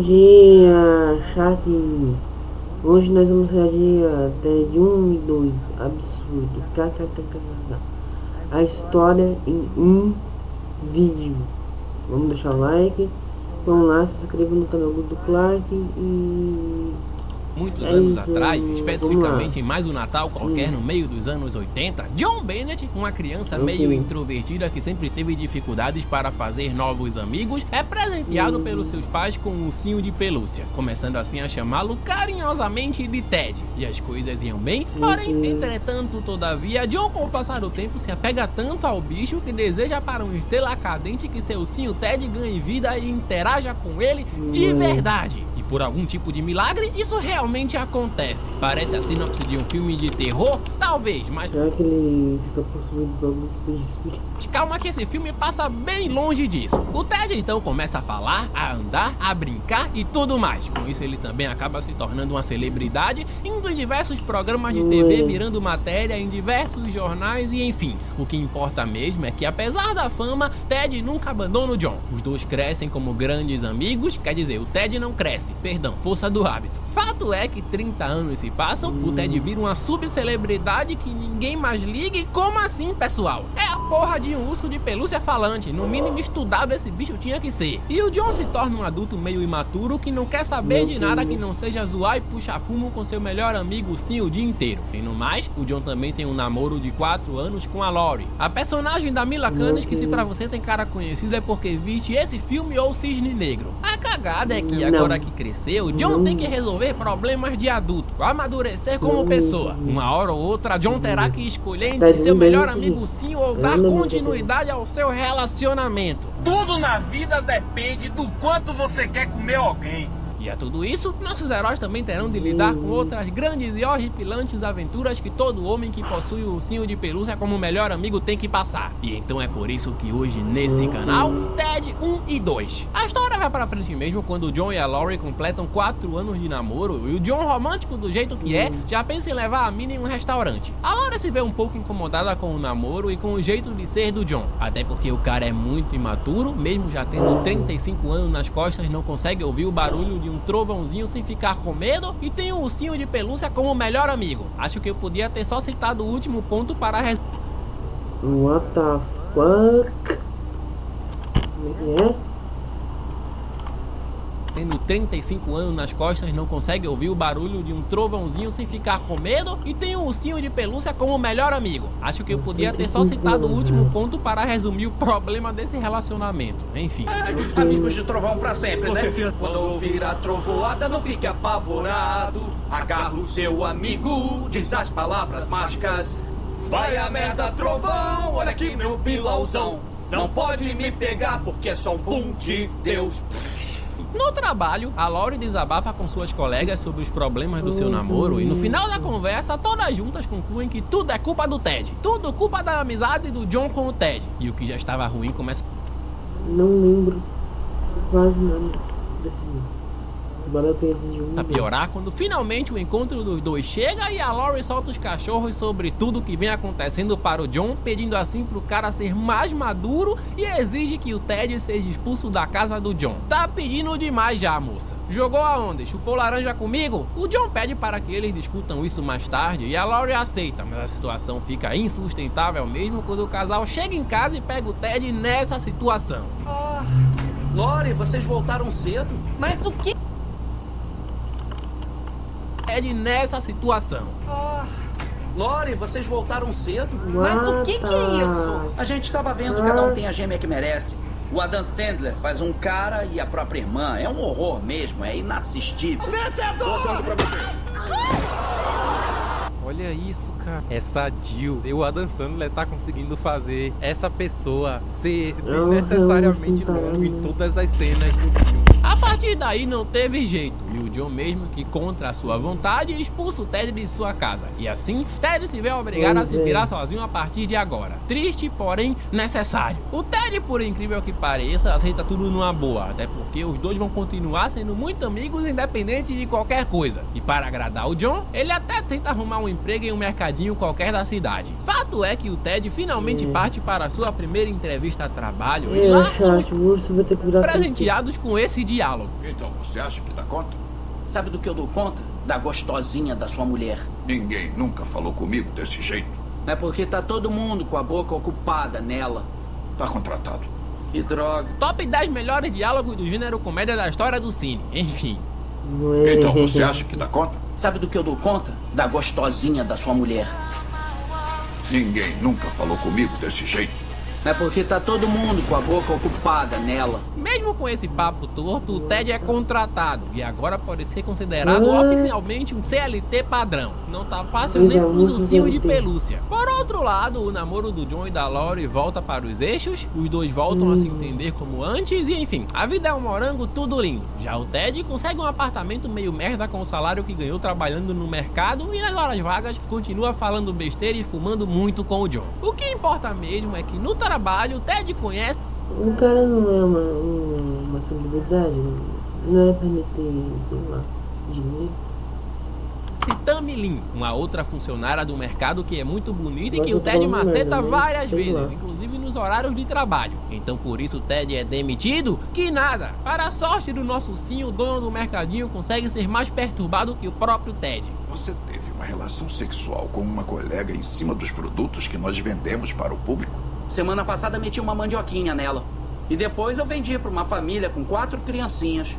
Bom dia, chatinho. Hoje nós vamos reagir a TED 1 e 2. Absurdo. KKKKK. A história em um vídeo. Vamos deixar o like. Vamos lá, se inscreva no canal do Clark e... Muitos anos atrás, especificamente em mais um Natal qualquer no meio dos anos 80, John Bennett, uma criança meio introvertida que sempre teve dificuldades para fazer novos amigos, é presenteado pelos seus pais com um ursinho de pelúcia, começando assim a chamá-lo carinhosamente de Ted. E as coisas iam bem, porém, entretanto, todavia, John com o passar do tempo se apega tanto ao bicho que deseja para um estrela cadente que seu ursinho Ted ganhe vida e interaja com ele de verdade. Por algum tipo de milagre, isso realmente acontece. Parece a sinopse de um filme de terror? Talvez, mas... Será que ele fica possuído por algum tipo de espírito? Calma que esse filme passa bem longe disso. O Ted então começa a falar, a andar, a brincar e tudo mais. Com isso ele também acaba se tornando uma celebridade, indo em diversos programas de TV, virando matéria em diversos jornais e enfim. O que importa mesmo é que apesar da fama, Ted nunca abandona o John. Os dois crescem como grandes amigos, quer dizer, o Ted não cresce, perdão, força do hábito. Fato é que 30 anos se passam, o Ted vira uma subcelebridade que ninguém mais liga e como assim, pessoal? É a porra de um urso de pelúcia falante, no mínimo estudado esse bicho tinha que ser. E o John se torna um adulto meio imaturo que não quer saber de nada que não seja zoar e puxar fumo com seu melhor amigo sim o dia inteiro. E no mais, o John também tem um namoro de 4 anos com a Laurie, a personagem da Mila Kunis que se pra você tem cara conhecido é porque viste esse filme ou Cisne Negro. A cagada é que agora que cresceu, o John tem que resolver problemas de adulto, amadurecer como pessoa. Uma hora ou outra, John terá que escolher entre seu melhor amigo sim ou dar continuidade ao seu relacionamento. Tudo na vida depende do quanto você quer comer alguém. E a tudo isso, nossos heróis também terão de lidar com outras grandes e horripilantes aventuras que todo homem que possui o ursinho de pelúcia como melhor amigo tem que passar. E então é por isso que hoje nesse canal, TED 1 e 2. A história vai pra frente mesmo quando o John e a Laurie completam 4 anos de namoro e o John, romântico do jeito que é, já pensa em levar a mina em um restaurante. A Laurie se vê um pouco incomodada com o namoro e com o jeito de ser do John, até porque o cara é muito imaturo, mesmo já tendo 35 anos nas costas, não consegue ouvir o barulho de um trovãozinho sem ficar com medo e tem um ursinho de pelúcia como melhor amigo. Acho que eu podia ter só citado o último ponto para a What the fuck? Como é? Tendo 35 anos nas costas, não consegue ouvir o barulho de um trovãozinho sem ficar com medo e tem um ursinho de pelúcia como melhor amigo. Acho que eu podia ter só citado o último ponto para resumir o problema desse relacionamento. Enfim. Amigos de trovão pra sempre, né? Quando ouvir a trovoada, não fique apavorado. Agarra o seu amigo, diz as palavras mágicas. Vai a merda, trovão, olha aqui meu pilauzão. Não pode me pegar porque é só um pum de Deus. No trabalho, a Laurie desabafa com suas colegas sobre os problemas do seu namoro e no final da conversa, todas juntas concluem que tudo é culpa do Ted. Tudo culpa da amizade do John com o Ted. E o que já estava ruim começa... Não lembro quase nada desse vídeo. A piorar quando finalmente o encontro dos dois chega e a Laurie solta os cachorros sobre tudo o que vem acontecendo para o John, pedindo assim pro cara ser mais maduro e exige que o Ted seja expulso da casa do John. Tá pedindo demais já, moça. Jogou aonde? Chupou laranja comigo? O John pede para que eles discutam isso mais tarde e a Laurie aceita, mas a situação fica insustentável mesmo quando o casal chega em casa e pega o Ted nessa situação. Laurie, vocês voltaram cedo? Mas o que? Ted nessa situação. Laurie, vocês voltaram cedo? Mas o que é isso? A gente tava vendo, cada um tem a gêmea que merece. O Adam Sandler faz um cara e a própria irmã. É um horror mesmo, é inassistível. Boa sorte pra você. Olha isso, cara. Essa Jill, o Adam Sandler tá conseguindo fazer essa pessoa ser desnecessariamente longo em todas as cenas do filme. A partir daí não teve jeito, e o John mesmo que contra a sua vontade expulsa o Ted de sua casa. E assim, Ted se vê obrigado a se virar sozinho a partir de agora. Triste, porém necessário. O Ted, por incrível que pareça, aceita tudo numa boa, até porque os dois vão continuar sendo muito amigos independente de qualquer coisa. E para agradar o John, ele até tenta arrumar um emprego em um mercadinho qualquer da cidade. Fato é que o Ted finalmente parte para a sua primeira entrevista a trabalho e lá são presenteados com esse diálogo. diálogo. Então você acha que dá conta? Sabe do que eu dou conta? Da gostosinha da sua mulher. Ninguém nunca falou comigo desse jeito. É porque tá todo mundo com a boca ocupada nela. Tá contratado. Que droga. Top 10 melhores diálogos do gênero comédia da história do cine. Enfim. Então você acha que dá conta? Sabe do que eu dou conta? Da gostosinha da sua mulher. Ninguém nunca falou comigo desse jeito. É porque tá todo mundo com a boca ocupada nela. Mesmo com esse papo torto, o Ted é contratado e agora pode ser considerado oficialmente um CLT padrão. Não tá fácil nem pros ursinhos de pelúcia. Por outro lado, o namoro do John e da Laurie volta para os eixos, os dois voltam a se entender como antes e enfim, a vida é um morango tudo lindo. Já o Ted consegue um apartamento meio merda com o salário que ganhou trabalhando no mercado e nas horas vagas continua falando besteira e fumando muito com o John. O que importa mesmo é que no trabalho o Ted conhece... O cara não é uma celebridade, não é pra ele ter, sei lá, dinheiro. Tammy Lynn, uma outra funcionária do mercado que é muito bonita e que o Ted maceta várias vezes, inclusive nos horários de trabalho. Então por isso o Ted é demitido? Que nada! Para a sorte do nosso ursinho, o dono do mercadinho consegue ser mais perturbado que o próprio Ted. Você teve uma relação sexual com uma colega em cima dos produtos que nós vendemos para o público? Semana passada meti uma mandioquinha nela. E depois eu vendi para uma família com 4 criancinhas.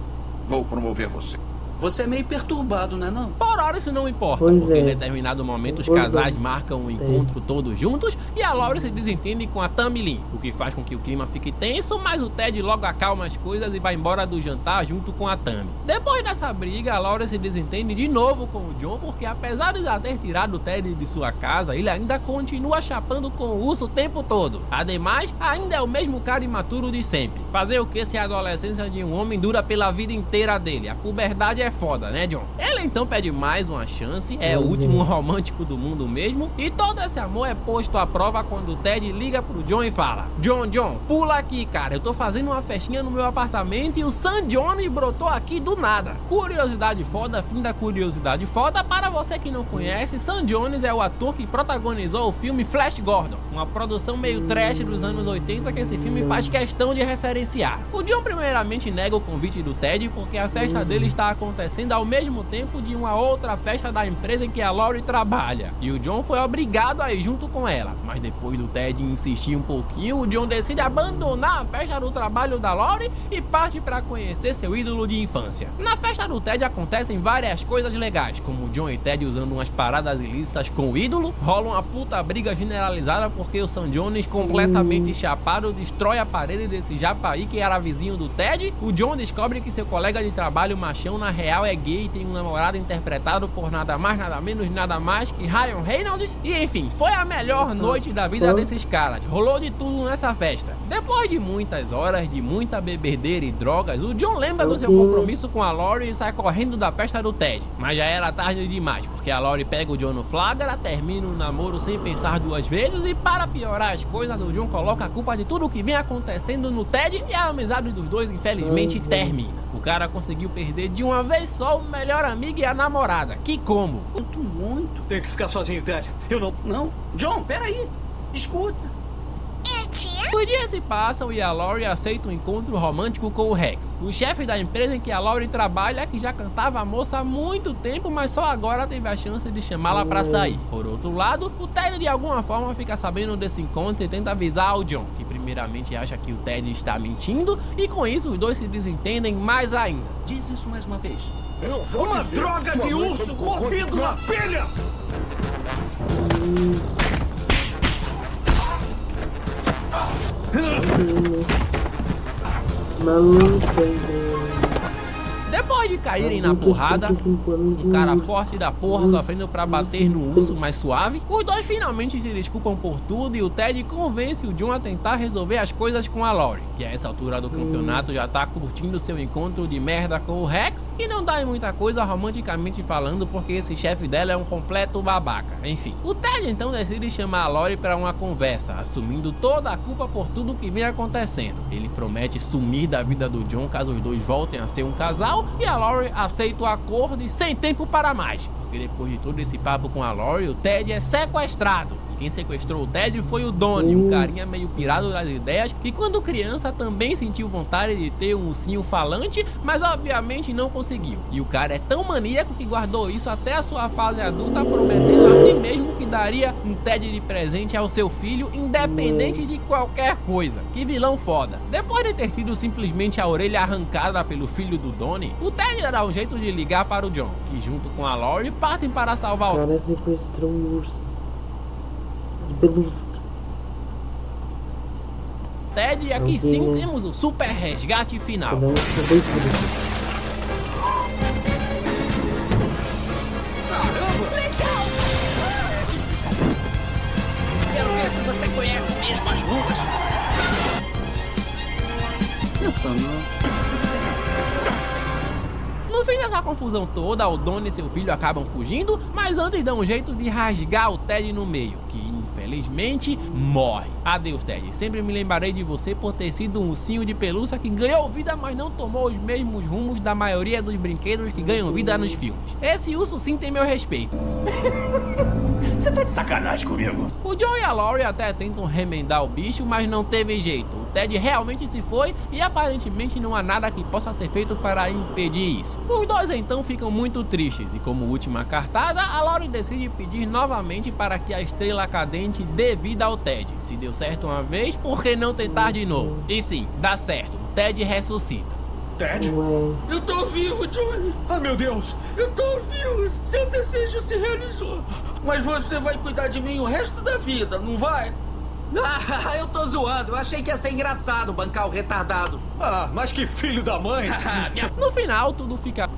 Vou promover você. Você é meio perturbado, né não? Por hora isso não importa, Pois porque é. em determinado momento os casais marcam um encontro todos juntos e a Laurie se desentende com a Tammy Lynn, o que faz com que o clima fique tenso, mas o Ted logo acalma as coisas e vai embora do jantar junto com a Tammy. Depois dessa briga, a Laurie se desentende de novo com o John, porque apesar de já ter tirado o Ted de sua casa, ele ainda continua chapando com o urso o tempo todo. Ademais, ainda é o mesmo cara imaturo de sempre. Fazer o que se a adolescência de um homem dura pela vida inteira dele? A puberdade é foda, né, John? Ele então pede mais uma chance, é o último romântico do mundo mesmo, e todo esse amor é posto à prova quando o Ted liga pro John e fala: John, pula aqui, cara, eu tô fazendo uma festinha no meu apartamento e o Sam Jones brotou aqui do nada. Curiosidade foda, fim da curiosidade foda, para você que não conhece, Sam Jones é o ator que protagonizou o filme Flash Gordon, uma produção meio trash dos anos 80 que esse filme faz questão de referenciar. O John primeiramente nega o convite do Ted porque a festa dele está acontecendo ao mesmo tempo de uma outra festa da empresa em que a Laurie trabalha, e o John foi obrigado a ir junto com ela, mas depois do Ted insistir um pouquinho, o John decide abandonar a festa do trabalho da Laurie e parte para conhecer seu ídolo de infância. Na festa do Ted acontecem várias coisas legais, como o John e Ted usando umas paradas ilícitas com o ídolo, rola uma puta briga generalizada porque o Sam Jones, completamente chapado, destrói a parede desse japaí que era vizinho do Ted. O John descobre que seu colega de trabalho machão na real é gay e tem um namorado interpretado por nada mais, nada menos, nada mais que Ryan Reynolds. E enfim, foi a melhor noite da vida desses caras. Rolou de tudo nessa festa. Depois de muitas horas de muita bebedeira e drogas, o John lembra do seu compromisso com a Laurie e sai correndo da festa do Ted. Mas já era tarde demais, porque a Laurie pega o John no flagra, termina o namoro sem pensar duas vezes e, para piorar as coisas, o John coloca a culpa de tudo o que vem acontecendo no Ted e a amizade dos dois infelizmente termina. O cara conseguiu perder de uma vez só o melhor amigo e a namorada. Que como? Sinto muito. Tem que ficar sozinho, Ted. Eu não... Não. John, peraí. Escuta. Os dias se passam e a Laurie aceita um encontro romântico com o Rex, o chefe da empresa em que a Laurie trabalha, que já cantava a moça há muito tempo, mas só agora teve a chance de chamá-la pra sair. Por outro lado, o Ted de alguma forma fica sabendo desse encontro e tenta avisar ao John, que primeiramente acha que o Ted está mentindo, e com isso os dois se desentendem mais ainda. Diz isso mais uma vez. Uma droga de urso movido na pilha! Depois de caírem na porrada, o cara forte da porra sofrendo pra bater no urso mais suave, os dois finalmente se desculpam por tudo e o Ted convence o John a tentar resolver as coisas com a Laurie, que a essa altura do campeonato já tá curtindo seu encontro de merda com o Rex, e não dá em muita coisa romanticamente falando porque esse chefe dela é um completo babaca. Enfim, o Ted então decide chamar a Laurie pra uma conversa, assumindo toda a culpa por tudo que vem acontecendo. Ele promete sumir da vida do John caso os dois voltem a ser um casal, e a Laurie aceita o acordo e sem tempo para mais, porque depois de todo esse papo com a Laurie, o Ted é sequestrado. Quem sequestrou o Ted foi o Donnie, um carinha meio pirado das ideias, que quando criança também sentiu vontade de ter um ursinho falante, mas obviamente não conseguiu. E o cara é tão maníaco que guardou isso até a sua fase adulta, prometendo a si mesmo que daria um Ted de presente ao seu filho, independente de qualquer coisa. Que vilão foda. Depois de ter tido simplesmente a orelha arrancada pelo filho do Donnie, o Ted dará um jeito de ligar para o John, que junto com a Laurie partem para salvar o cara sequestrou um urso de pelúcia. Ted, e aqui sim temos o super resgate final. Cada um fica bem feliz. Quero ver se você conhece mesmo as ruas. Essa não. No fim dessa confusão toda, o Donnie e seu filho acabam fugindo, mas antes dão um jeito de rasgar o Ted no meio, que infelizmente morre. Adeus, Ted. Sempre me lembrarei de você por ter sido um ursinho de pelúcia que ganhou vida, mas não tomou os mesmos rumos da maioria dos brinquedos que ganham vida nos filmes. Esse urso sim tem meu respeito. Você tá de sacanagem comigo? O John e a Laurie até tentam remendar o bicho, mas não teve jeito. O Ted realmente se foi e aparentemente não há nada que possa ser feito para impedir isso. Os dois então ficam muito tristes e, como última cartada, a Laurie decide pedir novamente para que a estrela cadente dê vida ao Ted. Se deu certo uma vez, por que não tentar de novo? E sim, dá certo. O Ted ressuscita. Ted? Ué, Eu tô vivo, Johnny. Ah, meu Deus! Eu tô vivo. Seu desejo se realizou. Mas você vai cuidar de mim o resto da vida, não vai? Ah, eu tô zoando. Eu achei que ia ser engraçado bancar o retardado. Ah, mas que filho da mãe! No final, tudo fica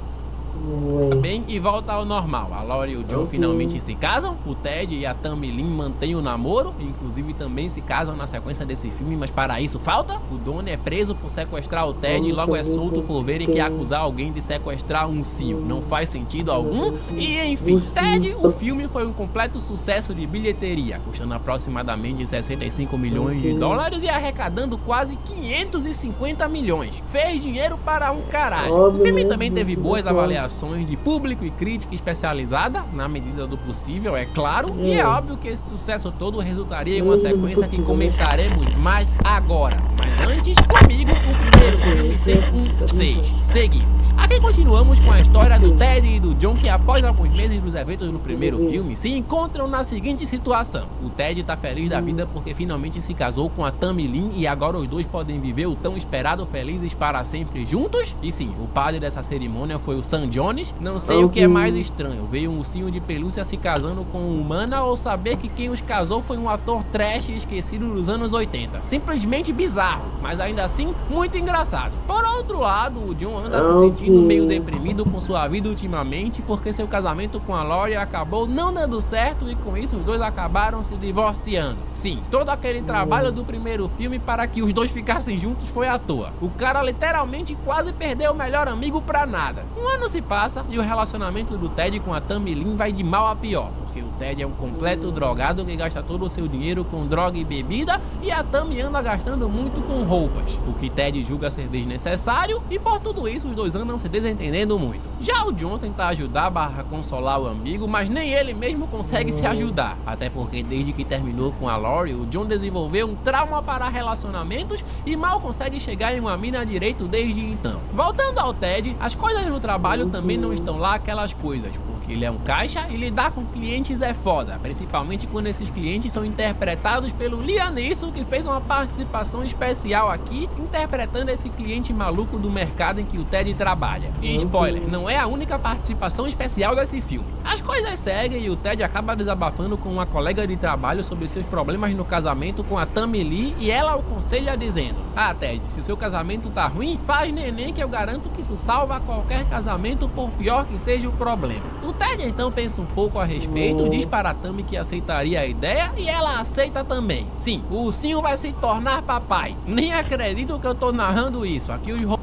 ué. bem e volta ao normal. A Laurie e o John finalmente se casam, o Ted e a Tammy Lynn mantêm o namoro, inclusive também se casam na sequência desse filme, mas para isso falta. O Donnie é preso por sequestrar o Ted e logo é solto por verem que acusar alguém de sequestrar um ursinho não faz sentido algum. E enfim, Ted, o filme foi um completo sucesso de bilheteria, custando aproximadamente 65 milhões de dólares e arrecadando quase 550 milhões. Fez dinheiro para um caralho. O filme também teve boas avaliações de público e crítica especializada, na medida do possível, é claro, e é óbvio que esse sucesso todo resultaria em uma sequência que comentaremos mais agora. Mas antes, comigo, o primeiro filme tem um 6. Seguimos. Aqui continuamos com a história do Ted e do John, que após alguns meses dos eventos do primeiro filme, se encontram na seguinte situação. O Ted tá feliz da vida porque finalmente se casou com a Tammy Lynn e agora os dois podem viver o tão esperado felizes para sempre juntos. E sim, o padre dessa cerimônia foi o Sam Jones. Não sei o que é mais estranho, ver um ursinho de pelúcia se casando com uma humana ou saber que quem os casou foi um ator trash esquecido dos anos 80. Simplesmente bizarro, mas ainda assim muito engraçado. Por outro lado, o John anda se sentindo meio deprimido com sua vida ultimamente porque seu casamento com a Laurie acabou não dando certo e com isso os dois acabaram se divorciando. Sim, todo aquele trabalho do primeiro filme para que os dois ficassem juntos foi à toa. O cara literalmente quase perdeu o melhor amigo pra nada. Um ano se passa e o relacionamento do Ted com a Tammy Lynn vai de mal a pior, porque o Ted é um completo drogado que gasta todo o seu dinheiro com droga e bebida e a Tammy anda gastando muito com roupas, o que Ted julga ser desnecessário e por tudo isso os dois andam se desentendendo muito. Já o John tenta ajudar / consolar o amigo, mas nem ele mesmo consegue se ajudar, até porque desde que terminou com a Laurie, o John desenvolveu um trauma para relacionamentos e mal consegue chegar em uma mina direito desde então. Voltando ao Ted, as coisas no trabalho também não estão lá aquelas coisas, porque ele é um caixa e lidar com clientes é foda, principalmente quando esses clientes são interpretados pelo Liam Neeson, que fez uma participação especial aqui, interpretando esse cliente maluco do mercado em que o Ted trabalha. E spoiler, não é a única participação especial desse filme. As coisas seguem e o Ted acaba desabafando com uma colega de trabalho sobre seus problemas no casamento com a Tammy Lee e ela o aconselha dizendo: ah, Ted, se o seu casamento tá ruim, faz neném que eu garanto que isso salva qualquer casamento, por pior que seja o problema. O Ted então pensa um pouco a respeito, diz para a Tammy que aceitaria a ideia e ela aceita também. Sim, o ursinho vai se tornar papai. Nem acredito que eu tô narrando isso. Aqui os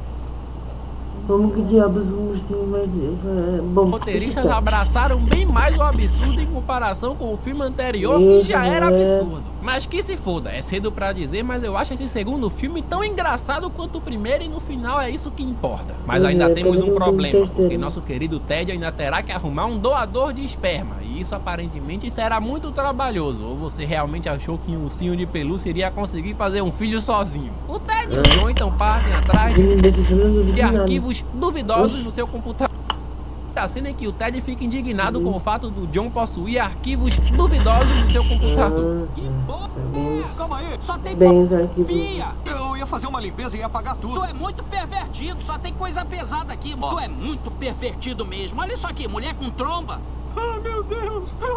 Como que diabos o ursinho vai... Bom, roteiristas abraçaram bem mais o absurdo em comparação com o filme anterior, que já era absurdo. Mas que se foda, é cedo pra dizer, mas eu acho esse segundo filme tão engraçado quanto o primeiro e no final é isso que importa. Mas ainda temos um problema, porque nosso querido Ted ainda terá que arrumar um doador de esperma. E isso aparentemente será muito trabalhoso. Ou você realmente achou que um ursinho de pelúcia iria conseguir fazer um filho sozinho? O Ted e o John então partem atrás de arquivos duvidosos no seu computador. A cena em que o Ted fica indignado com o fato do John possuir arquivos duvidosos no seu computador. Que porra! Calma aí! Só tem Bem, os arquivos. porcaria. Eu ia fazer uma limpeza e ia apagar tudo. Tu é muito pervertido, só tem coisa pesada aqui. Tu é muito pervertido mesmo. Olha isso aqui, mulher com tromba. Ah, meu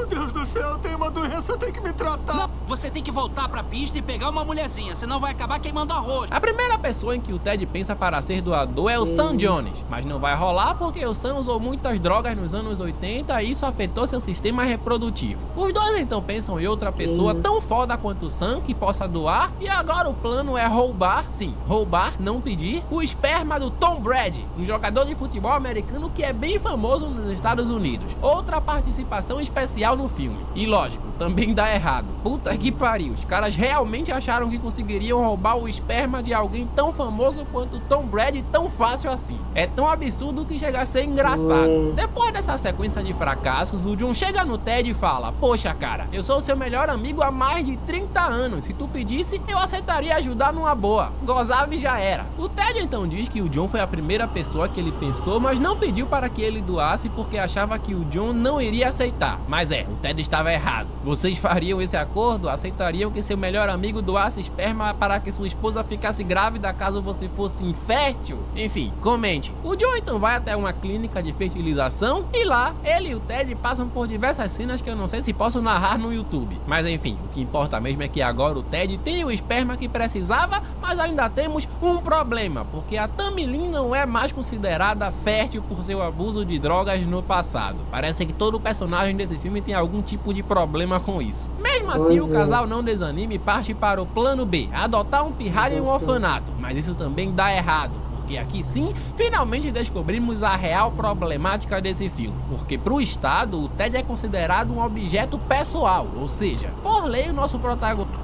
Deus do céu, eu tenho uma doença, eu tenho que me tratar. Não, você tem que voltar pra pista e pegar uma mulherzinha, senão vai acabar queimando arroz. A primeira pessoa em que o Ted pensa para ser doador é o Sam Jones, mas não vai rolar porque o Sam usou muitas drogas nos anos 80 e isso afetou seu sistema reprodutivo. Os dois então pensam em outra pessoa tão foda quanto o Sam que possa doar, e agora o plano é roubar, sim, roubar, não pedir, o esperma do Tom Brady, um jogador de futebol americano que é bem famoso nos Estados Unidos. Outra participação especial no filme. E lógico, também dá errado. Puta que pariu, os caras realmente acharam que conseguiriam roubar o esperma de alguém tão famoso quanto Tom Brady tão fácil assim. É tão absurdo que chega a ser engraçado. Depois dessa sequência de fracassos, o John chega no Ted e fala: poxa cara, eu sou seu melhor amigo há mais de 30 anos. Se tu pedisse, eu aceitaria ajudar numa boa. Gozava e já era. O Ted então diz que o John foi a primeira pessoa que ele pensou, mas não pediu para que ele doasse porque achava que o John não iria aceitar. Mas o Ted estava errado. Vocês fariam esse acordo? Aceitariam que seu melhor amigo doasse esperma para que sua esposa ficasse grávida caso você fosse infértil? Enfim, comente. O John então vai até uma clínica de fertilização e lá, ele e o Ted passam por diversas cenas que eu não sei se posso narrar no YouTube. Mas enfim, o que importa mesmo é que agora o Ted tem o esperma que precisava, mas ainda temos um problema, porque a Tammy Lynn não é mais considerada fértil por seu abuso de drogas no passado. Parece que todo personagem desse filme tem algum tipo de problema com isso. Mesmo assim, o casal não desanima e parte para o plano B, adotar um pirralho em um orfanato. Mas isso também dá errado, porque aqui sim, finalmente descobrimos a real problemática desse filme. Porque pro Estado, o Ted é considerado um objeto pessoal, ou seja, por lei o nosso protagonista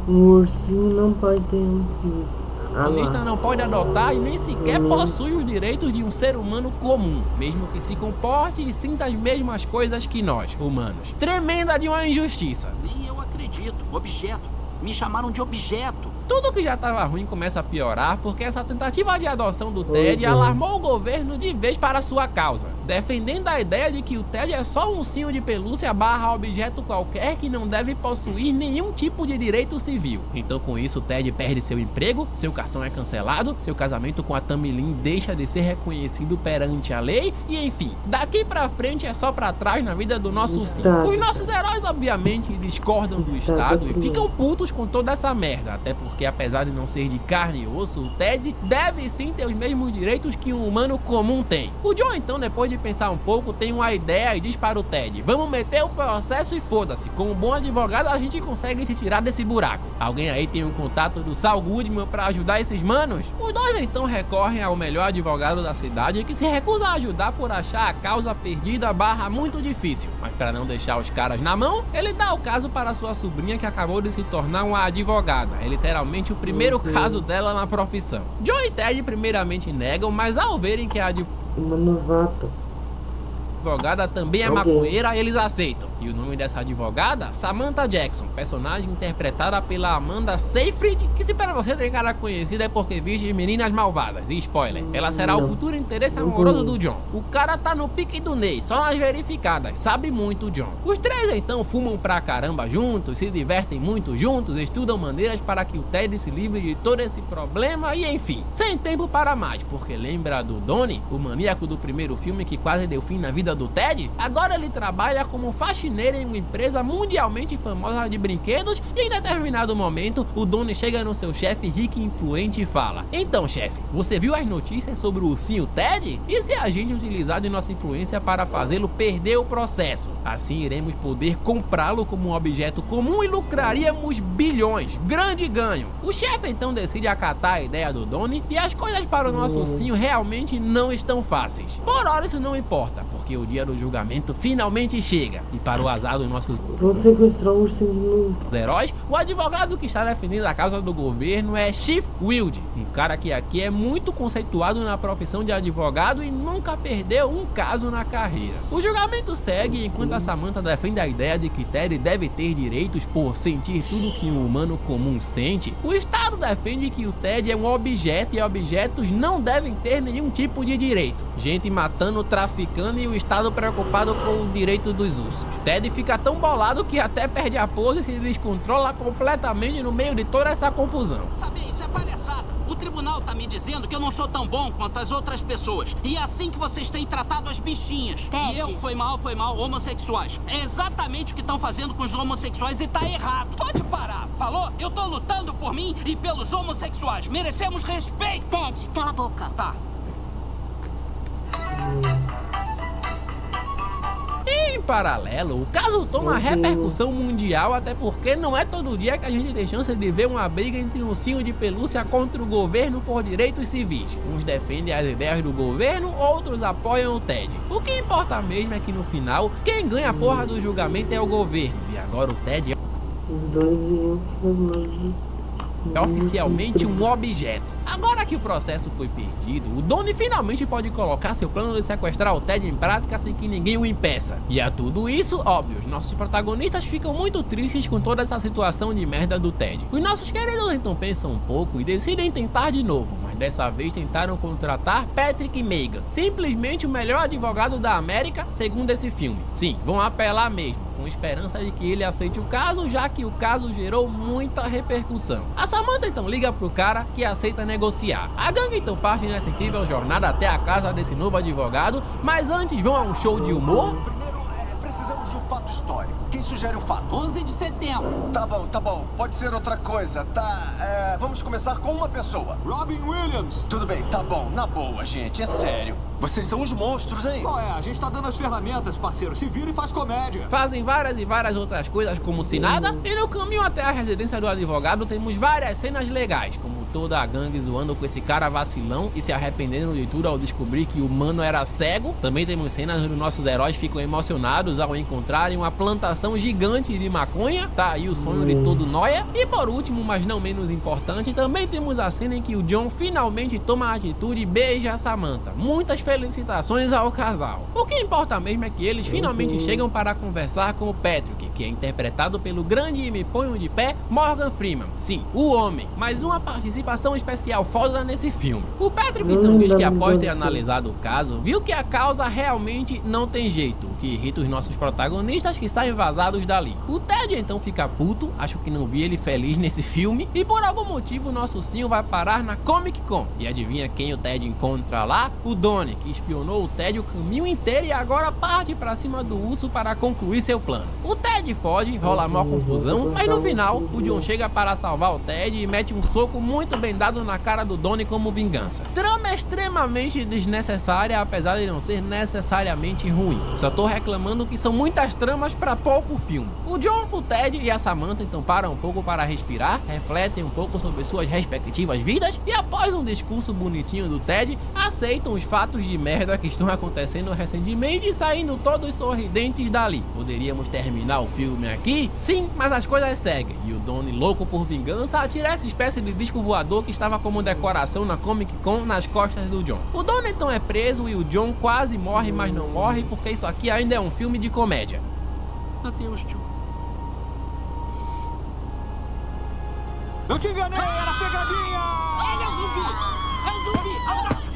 Um ursinho não pode ter um filho. O protagonista não pode adotar e nem sequer possui os direitos de um ser humano comum, mesmo que se comporte e sinta as mesmas coisas que nós, humanos. Tremenda de uma injustiça. Nem eu acredito. Objeto. Me chamaram de objeto. Tudo que já estava ruim começa a piorar porque essa tentativa de adoção do Ted alarmou o governo de vez para sua causa, defendendo a ideia de que o Ted é só um ursinho de pelúcia barra objeto qualquer que não deve possuir nenhum tipo de direito civil. Então com isso o Ted perde seu emprego, seu cartão é cancelado, seu casamento com a Tammy Lynn deixa de ser reconhecido perante a lei e enfim, daqui pra frente é só pra trás na vida do nosso ursinho. Os nossos heróis obviamente discordam do Estado e ficam putos com toda essa merda, até porque apesar de não ser de carne e osso, o Ted deve sim ter os mesmos direitos que um humano comum tem. O John então, depois de pensar um pouco, tem uma ideia e diz para o Ted: vamos meter o processo e foda-se, com um bom advogado a gente consegue te tirar desse buraco. Alguém aí tem um contato do Saul Goodman para ajudar esses manos? Os dois então recorrem ao melhor advogado da cidade, que se recusa a ajudar por achar a causa perdida barra muito difícil, mas para não deixar os caras na mão, ele dá o caso para sua sobrinha que acabou de se tornar uma advogada. É literalmente o primeiro caso dela na profissão. John e Ted primeiramente negam, mas ao verem que a Uma novata. advogada também é maconheira, eles aceitam. E o nome dessa advogada? Samantha Jackson, personagem interpretada pela Amanda Seyfried, que se para você tem cara conhecida é porque viste Meninas Malvadas. E spoiler, ela será o futuro interesse amoroso do John. O cara tá no pique do Ney, só nas verificadas, sabe muito John. Os três então fumam pra caramba juntos, se divertem muito juntos, estudam maneiras para que o Ted se livre de todo esse problema e enfim, sem tempo para mais, porque lembra do Donnie, o maníaco do primeiro filme que quase deu fim na vida do Ted? Agora ele trabalha como faxineiro em uma empresa mundialmente famosa de brinquedos e em determinado momento o Donnie chega no seu chefe rico e influente e fala: então chefe, você viu as notícias sobre o ursinho Ted? E se a gente utilizar de nossa influência para fazê-lo perder o processo? Assim iremos poder comprá-lo como um objeto comum e lucraríamos bilhões. Grande ganho. O chefe então decide acatar a ideia do Donnie e as coisas para o nosso ursinho realmente não estão fáceis. Por hora isso não importa, porque o dia do julgamento finalmente chega e para o azar dos nossos Vou sequestrar um ursinho de novo. heróis, o advogado que está defendendo a causa do governo é Chief Wild, um cara que aqui é muito conceituado na profissão de advogado e nunca perdeu um caso na carreira. O julgamento segue enquanto a Samantha defende a ideia de que Ted deve ter direitos por sentir tudo que um humano comum sente. O Estado defende que o Ted é um objeto e objetos não devem ter nenhum tipo de direito. Gente matando, traficando e o Estado preocupado com o direito dos ursos. Ted fica tão bolado que até perde a pose e se descontrola completamente no meio de toda essa confusão. Sabe, isso é palhaçada. O tribunal tá me dizendo que eu não sou tão bom quanto as outras pessoas. E é assim que vocês têm tratado as bichinhas. Ted. E eu, foi mal, homossexuais. É exatamente o que estão fazendo com os homossexuais e tá errado. Pode parar, falou? Eu tô lutando por mim e pelos homossexuais. Merecemos respeito. Ted, cala a boca. Tá. Em paralelo, o caso toma repercussão mundial, até porque não é todo dia que a gente tem chance de ver uma briga entre um ursinho de pelúcia contra o governo por direitos civis. Uns defendem as ideias do governo, outros apoiam o Ted. O que importa mesmo é que no final, quem ganha a porra do julgamento é o governo. E agora o Ted Os dois iriam é oficialmente um objeto. Agora que o processo foi perdido, o Donnie finalmente pode colocar seu plano de sequestrar o Ted em prática sem que ninguém o impeça. E a tudo isso, óbvio, os nossos protagonistas ficam muito tristes com toda essa situação de merda do Ted. Os nossos queridos então pensam um pouco e decidem tentar de novo, mas dessa vez tentaram contratar Patrick Meighan, simplesmente o melhor advogado da América, segundo esse filme. Sim, vão apelar mesmo, com esperança de que ele aceite o caso, já que o caso gerou muita repercussão. A Samantha então liga pro cara, que aceita negociar. A gangue então parte nessa incrível jornada até a casa desse novo advogado, mas antes vão a um show de humor. Primeiro, precisamos de um fato histórico. Quem sugere o fato? 11 de setembro. Tá bom. Pode ser outra coisa. Vamos começar com uma pessoa. Robin Williams. Tudo bem, tá bom. Na boa, gente. É sério. Vocês são uns monstros, hein? A gente tá dando as ferramentas, parceiro. Se vira e faz comédia. Fazem várias e várias outras coisas como se nada, e no caminho até a residência do advogado temos várias cenas legais, como toda a gangue zoando com esse cara vacilão e se arrependendo de tudo ao descobrir que o mano era cego. Também temos cenas onde nossos heróis ficam emocionados ao encontrarem uma plantação gigante de maconha, tá aí o sonho de todo nóia. E por último, mas não menos importante, também temos a cena em que o John finalmente toma a atitude e beija a Samantha. Muitas felicitações ao casal. O que importa mesmo é que eles finalmente chegam para conversar com o Patrick, que é interpretado pelo grande e me ponho de pé Morgan Freeman. Sim, o homem, mais uma participação especial foda nesse filme. O Patrick então diz que após ter analisado o caso, viu que a causa realmente não tem jeito, o que irrita os nossos protagonistas que saem vazados dali. O Ted então fica puto, acho que não vi ele feliz nesse filme, e por algum motivo o nosso ursinho vai parar na Comic Con. E adivinha quem o Ted encontra lá? O Donnie, que espionou o Ted o caminho inteiro e agora parte pra cima do urso para concluir seu plano. O Ted foge, rola maior confusão, mas no final o John chega para salvar o Ted e mete um soco muito bem dado na cara do Donnie como vingança. Trama extremamente desnecessária, apesar de não ser necessariamente ruim. Só tô reclamando que são muitas tramas para pouco filme. O John, o Ted e a Samantha então param um pouco para respirar, refletem um pouco sobre suas respectivas vidas e após um discurso bonitinho do Ted, aceitam os fatos de merda que estão acontecendo recentemente e saindo todos sorridentes dali. Poderíamos terminar o filme aqui? Sim, mas as coisas seguem e o Donnie, louco por vingança, atira essa espécie de disco voador que estava como decoração na Comic Con nas costas do John. O Donnie então é preso e o John quase morre, mas não morre porque isso aqui ainda é um filme de comédia. Adeus, John. Eu te enganei, era pegadinha! Ele é zumbi! É zumbi!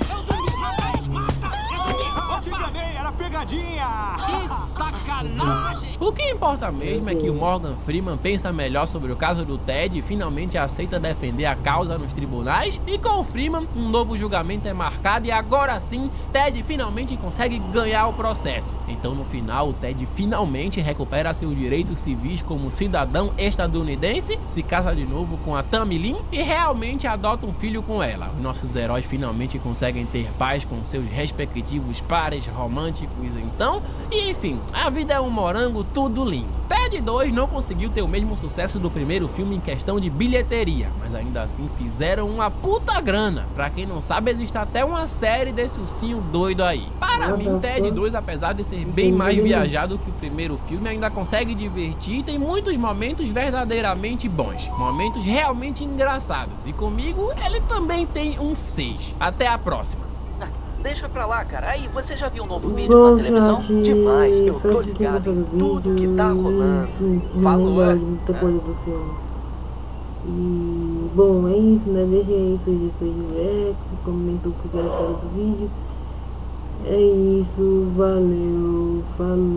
É o zumbi! Mata ele! Mata! É zumbi! Eu te enganei, era pegadinha! Que sacanagem! O que importa mesmo é que o Morgan Freeman pensa melhor sobre o caso do Ted e finalmente aceita defender a causa nos tribunais, e com o Freeman um novo julgamento é marcado e agora sim Ted finalmente consegue ganhar o processo. Então no final o Ted finalmente recupera seus direitos civis como cidadão estadunidense, se casa de novo com a Tammy Lynn e realmente adota um filho com ela. Os nossos heróis finalmente conseguem ter paz com seus respectivos pares românticos filmes então. E enfim, a vida é um morango, tudo lindo. Ted 2 não conseguiu ter o mesmo sucesso do primeiro filme em questão de bilheteria, mas ainda assim fizeram uma puta grana. Pra quem não sabe, existe até uma série desse ursinho doido aí. Para mim, Ted 2, apesar de ser bem mais viajado que o primeiro filme, ainda consegue divertir e tem muitos momentos verdadeiramente bons, momentos realmente engraçados. E comigo, ele também tem um 6. Até a próxima. Deixa pra lá, cara. Aí, você já viu um novo vídeo na televisão? Demais, eu tô ligado em tudo que tá rolando. Falou, muita coisa do filme. E, bom, é isso, né? Deixa aí sugestões de Rex, comenta o que quer do vídeo. É isso, valeu, falou.